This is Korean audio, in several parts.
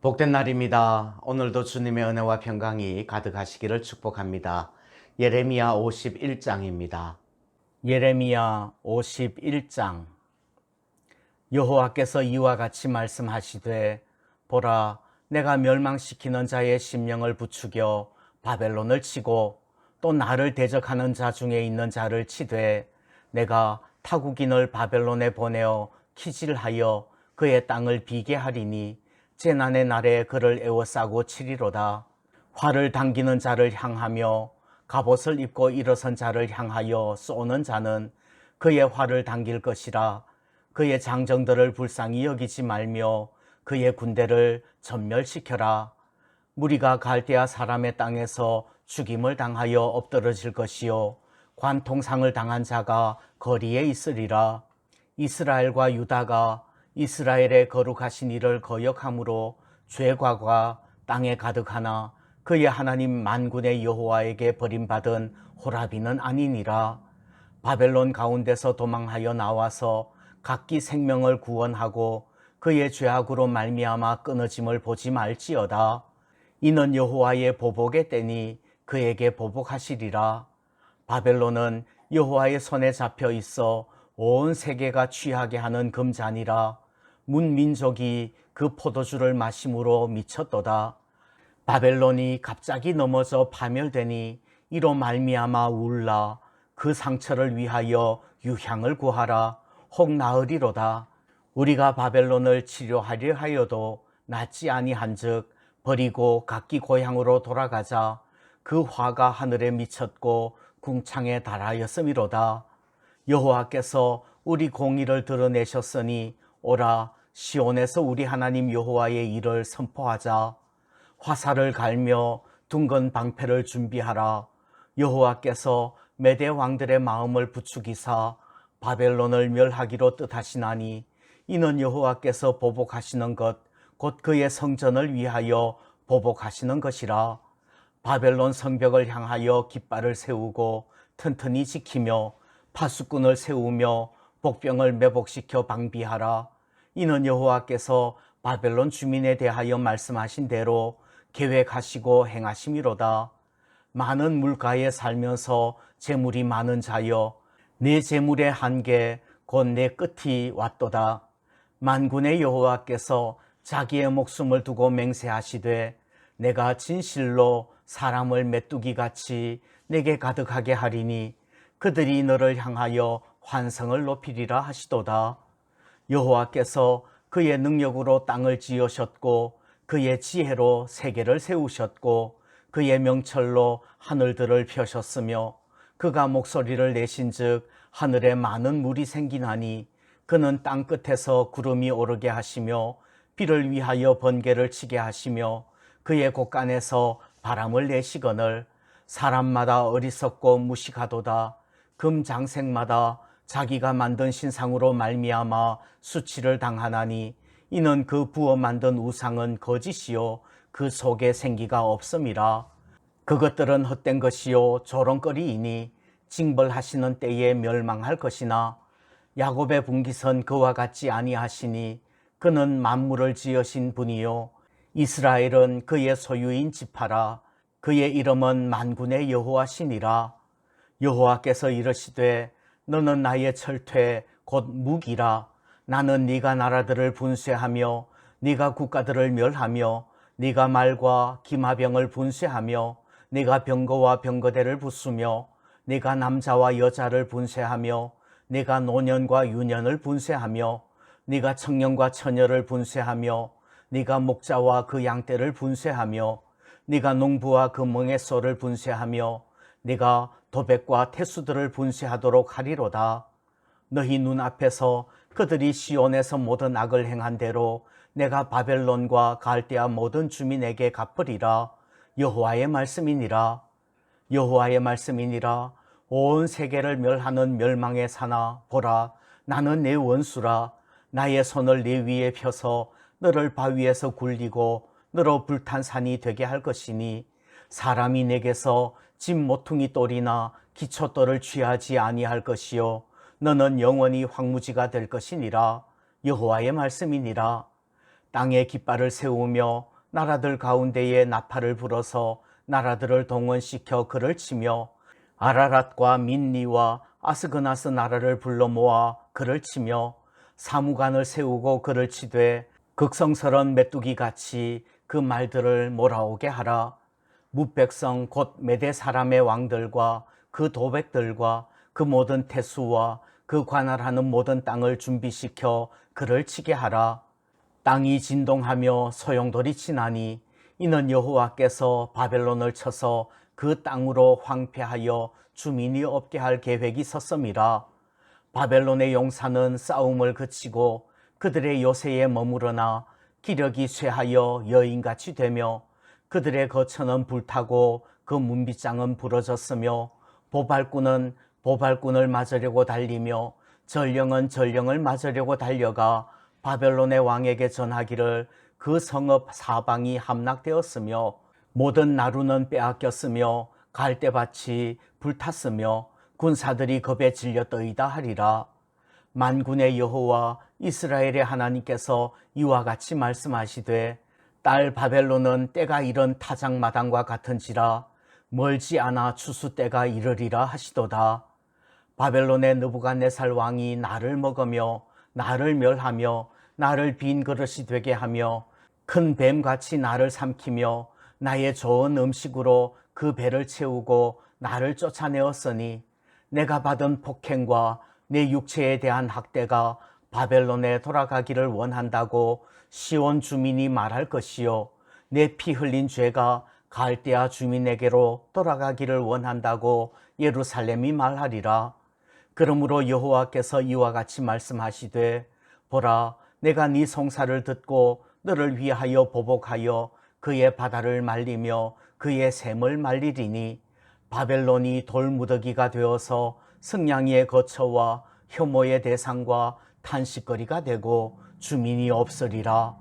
복된 날입니다. 오늘도 주님의 은혜와 평강이 가득하시기를 축복합니다. 예레미야 51장입니다. 예레미야 51장. 여호와께서 이와 같이 말씀하시되, 보라, 내가 멸망시키는 자의 심령을 부추겨 바벨론을 치고 또 나를 대적하는 자 중에 있는 자를 치되, 내가 타국인을 바벨론에 보내어 키질하여 그의 땅을 비게 하리니 재난의 날에 그를 에워싸고 치리로다. 활을 당기는 자를 향하며 갑옷을 입고 일어선 자를 향하여 쏘는 자는 그의 활을 당길 것이라. 그의 장정들을 불쌍히 여기지 말며 그의 군대를 전멸시켜라. 무리가 갈대아 사람의 땅에서 죽임을 당하여 엎드러질 것이요 관통상을 당한 자가 거리에 있으리라. 이스라엘과 유다가 이스라엘의 거룩하신 이를 거역함으로 죄과가 땅에 가득하나 그의 하나님 만군의 여호와에게 버림받은 호라비는 아니니라. 바벨론 가운데서 도망하여 나와서 각기 생명을 구원하고 그의 죄악으로 말미암아 끊어짐을 보지 말지어다. 이는 여호와의 보복의 때니 그에게 보복하시리라. 바벨론은 여호와의 손에 잡혀 있어 온 세계가 취하게 하는 금잔이라. 문민족이 그 포도주를 마심으로 미쳤도다. 바벨론이 갑자기 넘어져 파멸되니 이로 말미암아 울라. 그 상처를 위하여 유향을 구하라. 혹 나으리로다. 우리가 바벨론을 치료하려 하여도 낫지 아니한즉 버리고 각기 고향으로 돌아가자. 그 화가 하늘에 미쳤고 궁창에 달하였음이로다. 여호와께서 우리 공의를 드러내셨으니 오라, 시온에서 우리 하나님 여호와의 일을 선포하자. 화살을 갈며 둥근 방패를 준비하라. 여호와께서 메대 왕들의 마음을 부추기사 바벨론을 멸하기로 뜻하시나니 이는 여호와께서 보복하시는 것 곧 그의 성전을 위하여 보복하시는 것이라. 바벨론 성벽을 향하여 깃발을 세우고 튼튼히 지키며 파수꾼을 세우며 복병을 매복시켜 방비하라. 이는 여호와께서 바벨론 주민에 대하여 말씀하신 대로 계획하시고 행하심이로다. 많은 물가에 살면서 재물이 많은 자여, 내 재물의 한계 곧 내 끝이 왔도다. 만군의 여호와께서 자기의 목숨을 두고 맹세하시되, 내가 진실로 사람을 메뚜기같이 내게 가득하게 하리니 그들이 너를 향하여 환성을 높이리라 하시도다. 여호와께서 그의 능력으로 땅을 지으셨고 그의 지혜로 세계를 세우셨고 그의 명철로 하늘들을 펴셨으며 그가 목소리를 내신즉 하늘에 많은 물이 생기나니 그는 땅 끝에서 구름이 오르게 하시며 비를 위하여 번개를 치게 하시며 그의 곳간에서 바람을 내시거늘. 사람마다 어리석고 무식하도다. 금장색마다 자기가 만든 신상으로 말미암아 수치를 당하나니 이는 그 부어 만든 우상은 거짓이요 그 속에 생기가 없음이라. 그것들은 헛된 것이요 조롱거리이니 징벌하시는 때에 멸망할 것이나 야곱의 분깃은 그와 같지 아니하시니 그는 만물을 지으신 분이요 이스라엘은 그의 소유인 지파라. 그의 이름은 만군의 여호와시니라. 여호와께서 이르시되, 너는 나의 철퇴 곧 무기라. 나는 네가 나라들을 분쇄하며 네가 국가들을 멸하며 네가 말과 기마병을 분쇄하며 네가 병거와 병거대를 부수며 네가 남자와 여자를 분쇄하며 네가 노년과 유년을 분쇄하며 네가 청년과 처녀를 분쇄하며 네가 목자와 그 양떼를 분쇄하며 네가 농부와 그 멍에 소를 분쇄하며 네가 도백과 태수들을 분쇄하도록 하리로다. 너희 눈앞에서 그들이 시온에서 모든 악을 행한 대로 내가 바벨론과 갈대아 모든 주민에게 갚으리라. 여호와의 말씀이니라. 여호와의 말씀이니라. 온 세계를 멸하는 멸망의 사나 보라, 나는 내 원수라. 나의 손을 네 위에 펴서 너를 바위에서 굴리고 너로 불탄 산이 되게 할 것이니 사람이 내게서 집 모퉁이 돌이나 기초돌을 취하지 아니할 것이요 너는 영원히 황무지가 될 것이니라. 여호와의 말씀이니라. 땅에 깃발을 세우며 나라들 가운데에 나팔을 불어서 나라들을 동원시켜 그를 치며 아라랏과 민니와 아스그나스 나라를 불러 모아 그를 치며 사무관을 세우고 그를 치되 극성스런 메뚜기 같이 그 말들을 몰아오게 하라. 뭇백성 곧 메대 사람의 왕들과 그 도백들과 그 모든 태수와 그 관할하는 모든 땅을 준비시켜 그를 치게 하라. 땅이 진동하며 소용돌이 치나니 이는 여호와께서 바벨론을 쳐서 그 땅으로 황폐하여 주민이 없게 할 계획이 섰음이라. 바벨론의 용사는 싸움을 그치고 그들의 요새에 머무르나 기력이 쇠하여 여인같이 되며 그들의 거처는 불타고 그 문빗장은 부러졌으며 보발꾼은 보발꾼을 맞으려고 달리며 전령은 전령을 맞으려고 달려가 바벨론의 왕에게 전하기를 그 성읍 사방이 함락되었으며 모든 나루는 빼앗겼으며 갈대밭이 불탔으며 군사들이 겁에 질렸더이다 하리라. 만군의 여호와 이스라엘의 하나님께서 이와 같이 말씀하시되 딸 바벨론은 때가 이른 타작마당과 같은지라 멀지 않아 추수 때가 이르리라 하시도다. 바벨론의 느부갓네살 왕이 나를 먹으며 나를 멸하며 나를 빈 그릇이 되게 하며 큰 뱀같이 나를 삼키며 나의 좋은 음식으로 그 배를 채우고 나를 쫓아내었으니 내가 받은 폭행과 내 육체에 대한 학대가 바벨론에 돌아가기를 원한다고 시온 주민이 말할 것이요 내 피 흘린 죄가 갈대아 주민에게로 돌아가기를 원한다고 예루살렘이 말하리라. 그러므로 여호와께서 이와 같이 말씀하시되 보라 내가 네 송사를 듣고 너를 위하여 보복하여 그의 바다를 말리며 그의 샘을 말리리니 바벨론이 돌무더기가 되어서 승냥이의 거처와 혐오의 대상과 탄식거리가 되고 주민이 없으리라.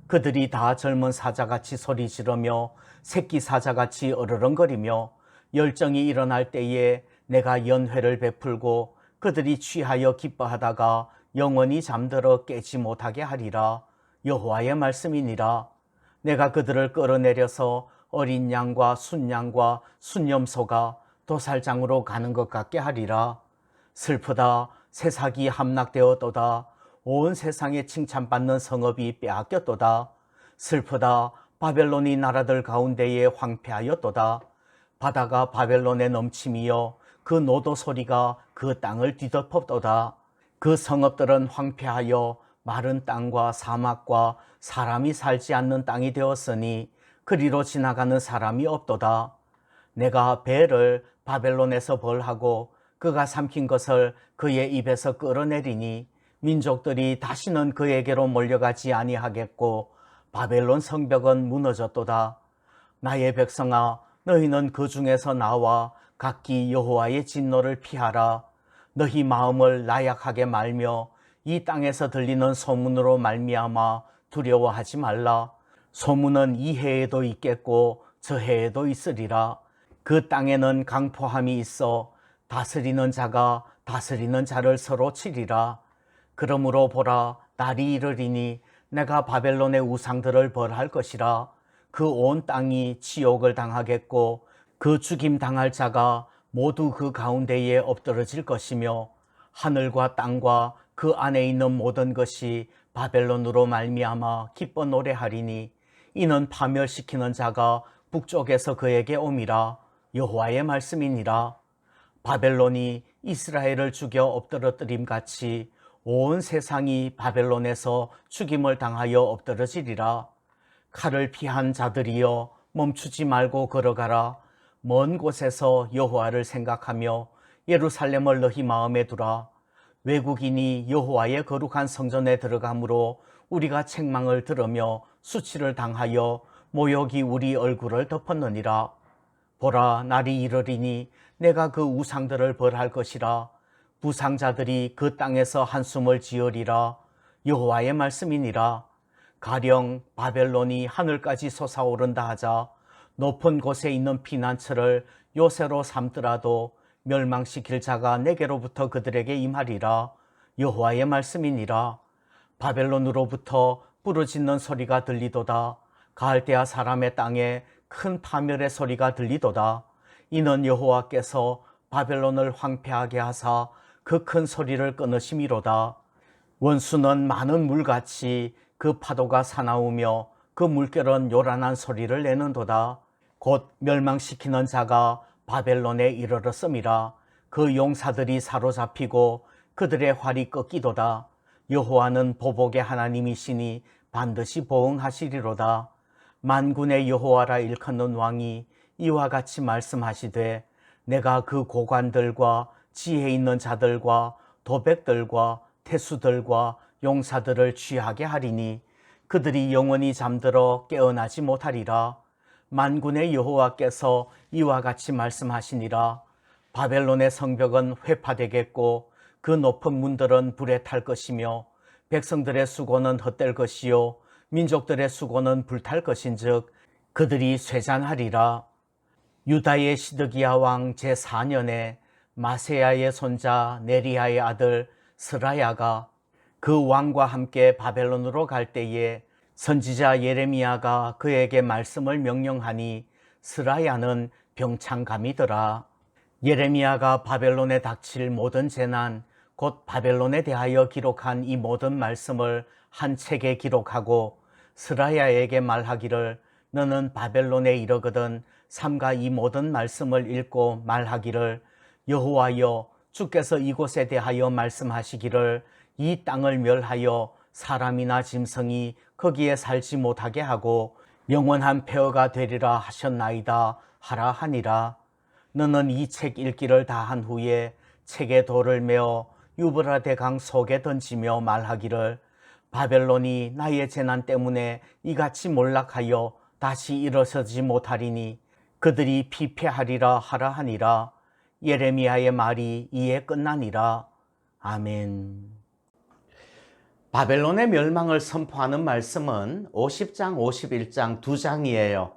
그들이 다 젊은 사자같이 소리 지르며 새끼 사자같이 어르렁거리며 열정이 일어날 때에 내가 연회를 베풀고 그들이 취하여 기뻐하다가 영원히 잠들어 깨지 못하게 하리라. 여호와의 말씀이니라. 내가 그들을 끌어내려서 어린 양과 순양과 순염소가 도살장으로 가는 것 같게 하리라. 슬프다. 새삭이 함락되었도다. 온 세상에 칭찬받는 성읍이 빼앗겼도다. 슬프다. 바벨론이 나라들 가운데에 황폐하였도다. 바다가 바벨론에 넘침이여 그 노도 소리가 그 땅을 뒤덮었도다. 그 성읍들은 황폐하여 마른 땅과 사막과 사람이 살지 않는 땅이 되었으니 그리로 지나가는 사람이 없도다. 내가 배를 바벨론에서 벌하고 그가 삼킨 것을 그의 입에서 끌어내리니 민족들이 다시는 그에게로 몰려가지 아니하겠고 바벨론 성벽은 무너졌도다. 나의 백성아 너희는 그 중에서 나와 각기 여호와의 진노를 피하라. 너희 마음을 나약하게 말며 이 땅에서 들리는 소문으로 말미암아 두려워하지 말라. 소문은 이 해에도 있겠고 저 해에도 있으리라. 그 땅에는 강포함이 있어 다스리는 자가 다스리는 자를 서로 치리라. 그러므로 보라 날이 이르리니 내가 바벨론의 우상들을 벌할 것이라. 그 온 땅이 치욕을 당하겠고 그 죽임 당할 자가 모두 그 가운데에 엎드러질 것이며 하늘과 땅과 그 안에 있는 모든 것이 바벨론으로 말미암아 기뻐 노래하리니 이는 파멸시키는 자가 북쪽에서 그에게 옴이라. 여호와의 말씀이니라. 바벨론이 이스라엘을 죽여 엎드러뜨림같이 온 세상이 바벨론에서 죽임을 당하여 엎드러지리라. 칼을 피한 자들이여 멈추지 말고 걸어가라. 먼 곳에서 여호와를 생각하며 예루살렘을 너희 마음에 두라. 외국인이 여호와의 거룩한 성전에 들어가므로 우리가 책망을 들으며 수치를 당하여 모욕이 우리 얼굴을 덮었느니라. 보라 날이 이르리니 내가 그 우상들을 벌할 것이라. 부상자들이 그 땅에서 한숨을 지으리라. 여호와의 말씀이니라. 가령 바벨론이 하늘까지 솟아오른다 하자 높은 곳에 있는 피난처를 요새로 삼더라도 멸망시킬 자가 내게로부터 그들에게 임하리라. 여호와의 말씀이니라. 바벨론으로부터 부르짖는 소리가 들리도다. 갈대아 사람의 땅에 큰 파멸의 소리가 들리도다. 이는 여호와께서 바벨론을 황폐하게 하사 그 큰 소리를 끊으심이로다. 원수는 많은 물같이 그 파도가 사나우며 그 물결은 요란한 소리를 내는도다. 곧 멸망시키는 자가 바벨론에 이르렀음이라. 그 용사들이 사로잡히고 그들의 활이 꺾이도다. 여호와는 보복의 하나님이시니 반드시 보응하시리로다. 만군의 여호와라 일컫는 왕이 이와 같이 말씀하시되, 내가 그 고관들과 지혜 있는 자들과 도백들과 태수들과 용사들을 취하게 하리니 그들이 영원히 잠들어 깨어나지 못하리라. 만군의 여호와께서 이와 같이 말씀하시니라. 바벨론의 성벽은 회파되겠고 그 높은 문들은 불에 탈 것이며 백성들의 수고는 헛될 것이요 민족들의 수고는 불탈 것인즉 그들이 쇠잔하리라. 유다의 시드기야 왕 제4년에 마세야의 손자 네리야의 아들 스라야가 그 왕과 함께 바벨론으로 갈 때에 선지자 예레미야가 그에게 말씀을 명령하니 스라야는 병창감이더라. 예레미야가 바벨론에 닥칠 모든 재난, 곧 바벨론에 대하여 기록한 이 모든 말씀을 한 책에 기록하고 스라야에게 말하기를, 너는 바벨론에 이르거든 삼가 이 모든 말씀을 읽고 말하기를, 여호와여 주께서 이곳에 대하여 말씀하시기를 이 땅을 멸하여 사람이나 짐승이 거기에 살지 못하게 하고 영원한 폐허가 되리라 하셨나이다 하라 하니라. 너는 이 책 읽기를 다 한 후에 책에 돌을 메어 유브라데 강 속에 던지며 말하기를, 바벨론이 나의 재난 때문에 이같이 몰락하여 다시 일어서지 못하리니 그들이 피폐하리라 하라 하니라. 예레미야의 말이 이에 끝나니라. 아멘. 바벨론의 멸망을 선포하는 말씀은 50장, 51장 두 장이에요.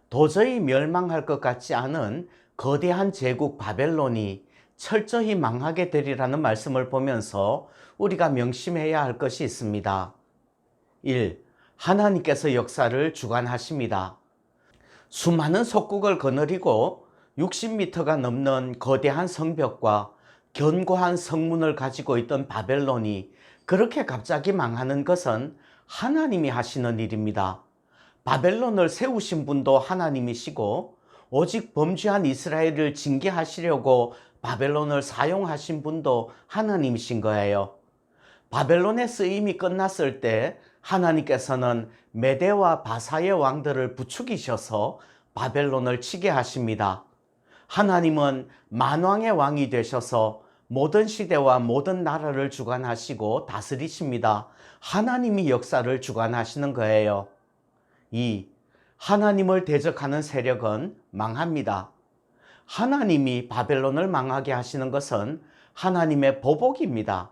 도저히 멸망할 것 같지 않은 거대한 제국 바벨론이 철저히 망하게 되리라는 말씀을 보면서 우리가 명심해야 할 것이 있습니다. 1. 하나님께서 역사를 주관하십니다. 수많은 속국을 거느리고 60m가 넘는 거대한 성벽과 견고한 성문을 가지고 있던 바벨론이 그렇게 갑자기 망하는 것은 하나님이 하시는 일입니다. 바벨론을 세우신 분도 하나님이시고 오직 범죄한 이스라엘을 징계하시려고 바벨론을 사용하신 분도 하나님이신 거예요. 바벨론의 쓰임이 끝났을 때 하나님께서는 메대와 바사의 왕들을 부추기셔서 바벨론을 치게 하십니다. 하나님은 만왕의 왕이 되셔서 모든 시대와 모든 나라를 주관하시고 다스리십니다. 하나님이 역사를 주관하시는 거예요. 2. 하나님을 대적하는 세력은 망합니다. 하나님이 바벨론을 망하게 하시는 것은 하나님의 보복입니다.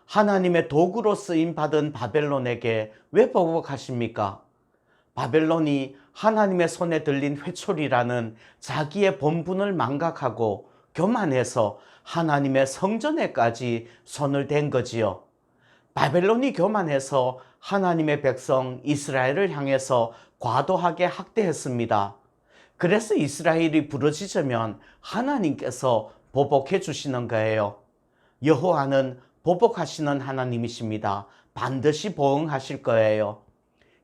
하나님의 도구로 쓰임받은 바벨론에게 왜 보복하십니까? 바벨론이 하나님의 손에 들린 회초리라는 자기의 본분을 망각하고 교만해서 하나님의 성전에까지 손을 댄 거지요. 바벨론이 교만해서 하나님의 백성 이스라엘을 향해서 과도하게 학대했습니다. 그래서 이스라엘이 부르짖으면 하나님께서 보복해 주시는 거예요. 여호와는 보복하시는 하나님이십니다. 반드시 보응하실 거예요.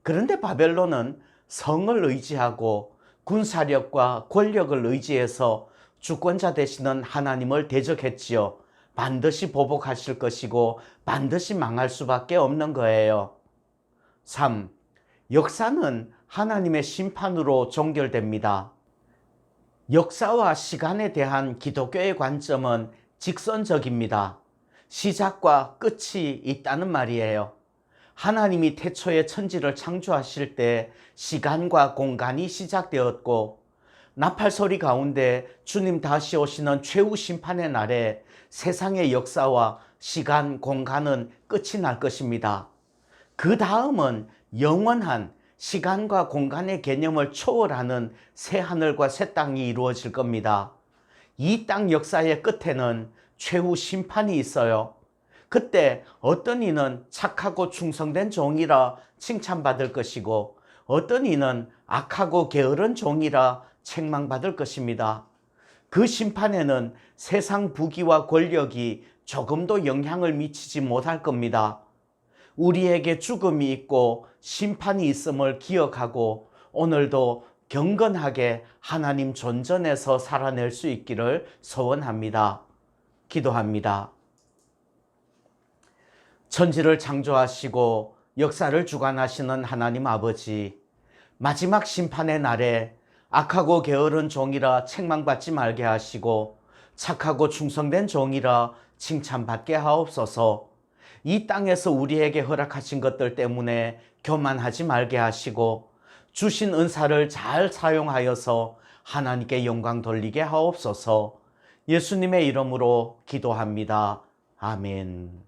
그런데 바벨론은 성을 의지하고 군사력과 권력을 의지해서 주권자 되시는 하나님을 대적했지요. 반드시 보복하실 것이고 반드시 망할 수밖에 없는 거예요. 3. 역사는 하나님의 심판으로 종결됩니다. 역사와 시간에 대한 기독교의 관점은 직선적입니다. 시작과 끝이 있다는 말이에요. 하나님이 태초에 천지를 창조하실 때 시간과 공간이 시작되었고 나팔소리 가운데 주님 다시 오시는 최후 심판의 날에 세상의 역사와 시간, 공간은 끝이 날 것입니다. 그 다음은 영원한 시간과 공간의 개념을 초월하는 새 하늘과 새 땅이 이루어질 겁니다. 이 땅 역사의 끝에는 최후 심판이 있어요. 그때 어떤 이는 착하고 충성된 종이라 칭찬받을 것이고 어떤 이는 악하고 게으른 종이라 책망받을 것입니다. 그 심판에는 세상 부귀와 권력이 조금도 영향을 미치지 못할 겁니다. 우리에게 죽음이 있고 심판이 있음을 기억하고 오늘도 경건하게 하나님 존전에서 살아낼 수 있기를 소원합니다. 기도합니다. 천지를 창조하시고 역사를 주관하시는 하나님 아버지, 마지막 심판의 날에 악하고 게으른 종이라 책망받지 말게 하시고 착하고 충성된 종이라 칭찬받게 하옵소서. 이 땅에서 우리에게 허락하신 것들 때문에 교만하지 말게 하시고 주신 은사를 잘 사용하여서 하나님께 영광 돌리게 하옵소서. 예수님의 이름으로 기도합니다. 아멘.